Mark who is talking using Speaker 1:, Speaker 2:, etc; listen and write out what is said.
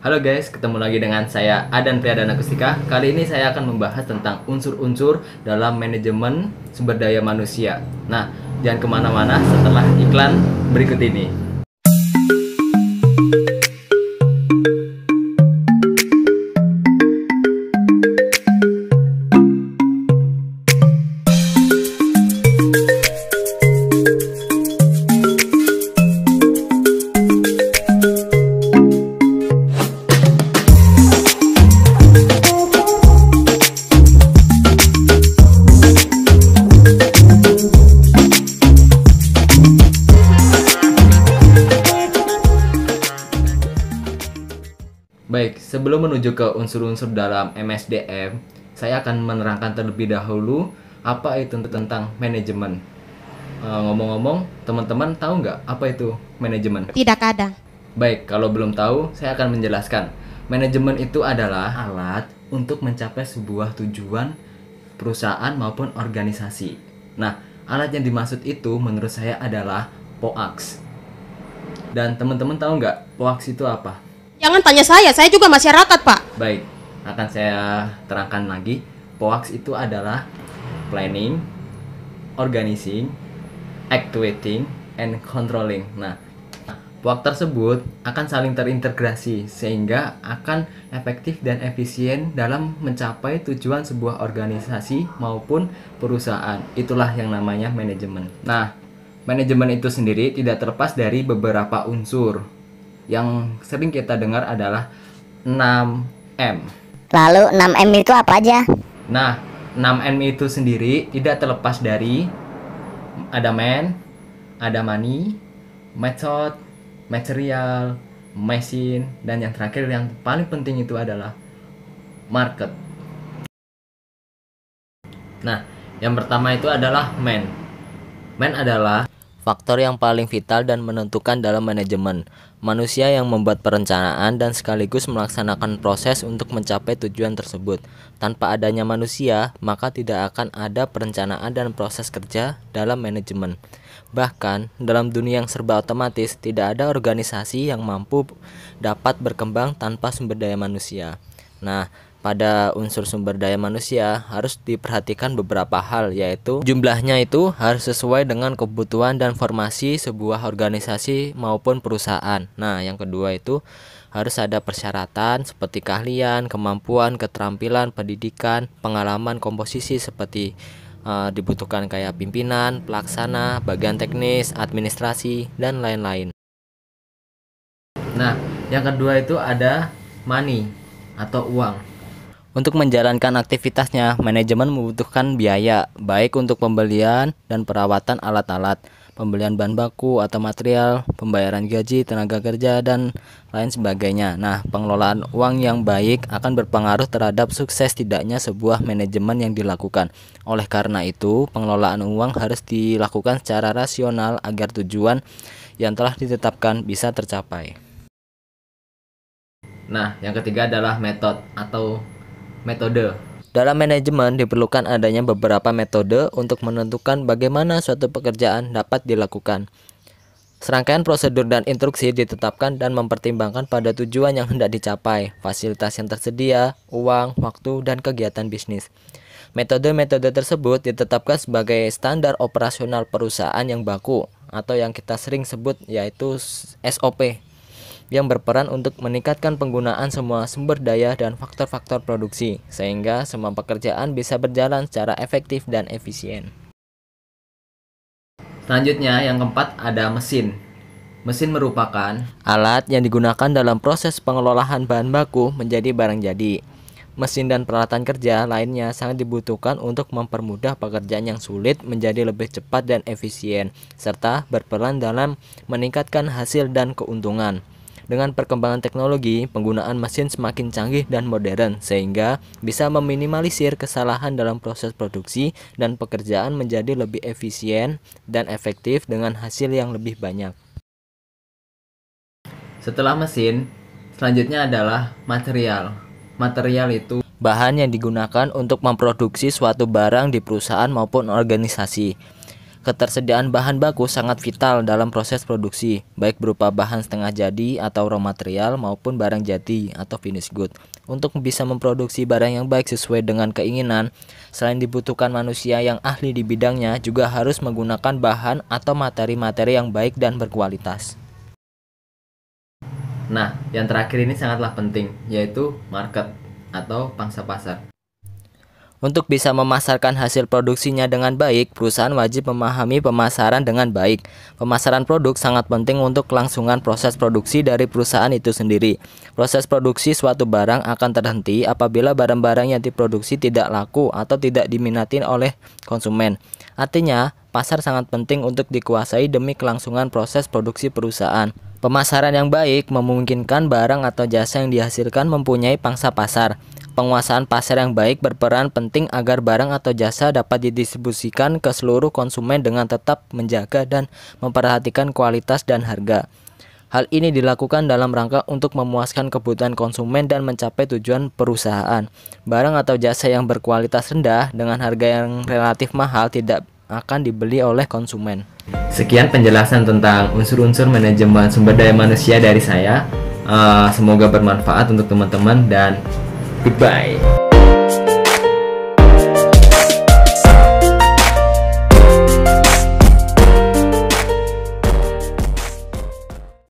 Speaker 1: Halo guys, ketemu lagi dengan saya Adan Priadana Kustika. Kali ini saya akan membahas tentang unsur-unsur dalam manajemen sumber daya manusia. Nah, jangan kemana-mana setelah iklan berikut ini. Baik, sebelum menuju ke unsur-unsur dalam MSDM, saya akan menerangkan terlebih dahulu apa itu tentang manajemen. Ngomong-ngomong, teman-teman tahu nggak apa itu manajemen?
Speaker 2: Tidak ada.
Speaker 1: Baik, kalau belum tahu, saya akan menjelaskan. Manajemen itu adalah alat untuk mencapai sebuah tujuan perusahaan maupun organisasi. Nah, alat yang dimaksud itu menurut saya adalah POAX. Dan teman-teman tahu nggak POAX itu apa?
Speaker 2: Jangan tanya saya juga masyarakat, Pak.
Speaker 1: Baik, akan saya terangkan lagi. POAX itu adalah planning, organizing, activating, and controlling. Nah, POAX tersebut akan saling terintegrasi sehingga akan efektif dan efisien dalam mencapai tujuan sebuah organisasi maupun perusahaan. Itulah yang namanya manajemen. Nah, manajemen itu sendiri tidak terlepas dari beberapa unsur. Yang sering kita dengar adalah 6M.
Speaker 3: Lalu 6M itu apa aja?
Speaker 1: Nah, 6M itu sendiri tidak terlepas dari ada man, ada money, method, material, machine, dan yang terakhir yang paling penting itu adalah market. Nah, yang pertama itu adalah man. Man adalah faktor yang paling vital dan menentukan dalam manajemen. Manusia yang membuat perencanaan dan sekaligus melaksanakan proses untuk mencapai tujuan tersebut. Tanpa adanya manusia, maka tidak akan ada perencanaan dan proses kerja dalam manajemen. Bahkan, dalam dunia yang serba otomatis, tidak ada organisasi yang mampu dapat berkembang tanpa sumber daya manusia. Nah, pada unsur sumber daya manusia harus diperhatikan beberapa hal, yaitu jumlahnya itu harus sesuai dengan kebutuhan dan formasi sebuah organisasi maupun perusahaan. Nah, yang kedua itu harus ada persyaratan seperti keahlian, kemampuan, keterampilan, pendidikan, pengalaman, komposisi seperti dibutuhkan kayak pimpinan, pelaksana, bagian teknis, administrasi, dan lain-lain. Nah, yang kedua itu ada money atau uang. Untuk menjalankan aktivitasnya, manajemen membutuhkan biaya, baik untuk pembelian dan perawatan alat-alat, pembelian bahan baku atau material, pembayaran gaji, tenaga kerja, dan lain sebagainya. Nah, pengelolaan uang yang baik akan berpengaruh terhadap sukses tidaknya sebuah manajemen yang dilakukan. Oleh karena itu, pengelolaan uang harus dilakukan secara rasional agar tujuan yang telah ditetapkan bisa tercapai. Nah, yang ketiga adalah metode atau metode. Dalam manajemen diperlukan adanya beberapa metode untuk menentukan bagaimana suatu pekerjaan dapat dilakukan. Serangkaian prosedur dan instruksi ditetapkan dan mempertimbangkan pada tujuan yang hendak dicapai, fasilitas yang tersedia, uang, waktu, dan kegiatan bisnis. Metode-metode tersebut ditetapkan sebagai standar operasional perusahaan yang baku atau yang kita sering sebut yaitu SOP, yang berperan untuk meningkatkan penggunaan semua sumber daya dan faktor-faktor produksi, sehingga semua pekerjaan bisa berjalan secara efektif dan efisien. Selanjutnya, yang keempat ada mesin. Mesin merupakan alat yang digunakan dalam proses pengelolaan bahan baku menjadi barang jadi. Mesin dan peralatan kerja lainnya sangat dibutuhkan untuk mempermudah pekerjaan yang sulit menjadi lebih cepat dan efisien, serta berperan dalam meningkatkan hasil dan keuntungan. Dengan perkembangan teknologi, penggunaan mesin semakin canggih dan modern, sehingga bisa meminimalisir kesalahan dalam proses produksi dan pekerjaan menjadi lebih efisien dan efektif dengan hasil yang lebih banyak. Setelah mesin, selanjutnya adalah material. Material itu bahan yang digunakan untuk memproduksi suatu barang di perusahaan maupun organisasi. Ketersediaan bahan baku sangat vital dalam proses produksi, baik berupa bahan setengah jadi atau raw material maupun barang jadi atau finished good. Untuk bisa memproduksi barang yang baik sesuai dengan keinginan, selain dibutuhkan manusia yang ahli di bidangnya, juga harus menggunakan bahan atau materi-materi yang baik dan berkualitas. Nah, yang terakhir ini sangatlah penting, yaitu market atau pangsa pasar. Untuk bisa memasarkan hasil produksinya dengan baik, perusahaan wajib memahami pemasaran dengan baik. Pemasaran produk sangat penting untuk kelangsungan proses produksi dari perusahaan itu sendiri. Proses produksi suatu barang akan terhenti apabila barang-barang yang diproduksi tidak laku atau tidak diminati oleh konsumen. Artinya, pasar sangat penting untuk dikuasai demi kelangsungan proses produksi perusahaan. Pemasaran yang baik memungkinkan barang atau jasa yang dihasilkan mempunyai pangsa pasar. Penguasaan pasar yang baik berperan penting agar barang atau jasa dapat didistribusikan ke seluruh konsumen dengan tetap menjaga dan memperhatikan kualitas dan harga. Hal ini dilakukan dalam rangka untuk memuaskan kebutuhan konsumen dan mencapai tujuan perusahaan. Barang atau jasa yang berkualitas rendah dengan harga yang relatif mahal tidak akan dibeli oleh konsumen. Sekian penjelasan tentang unsur-unsur manajemen sumber daya manusia dari saya. Semoga bermanfaat untuk teman-teman dan goodbye.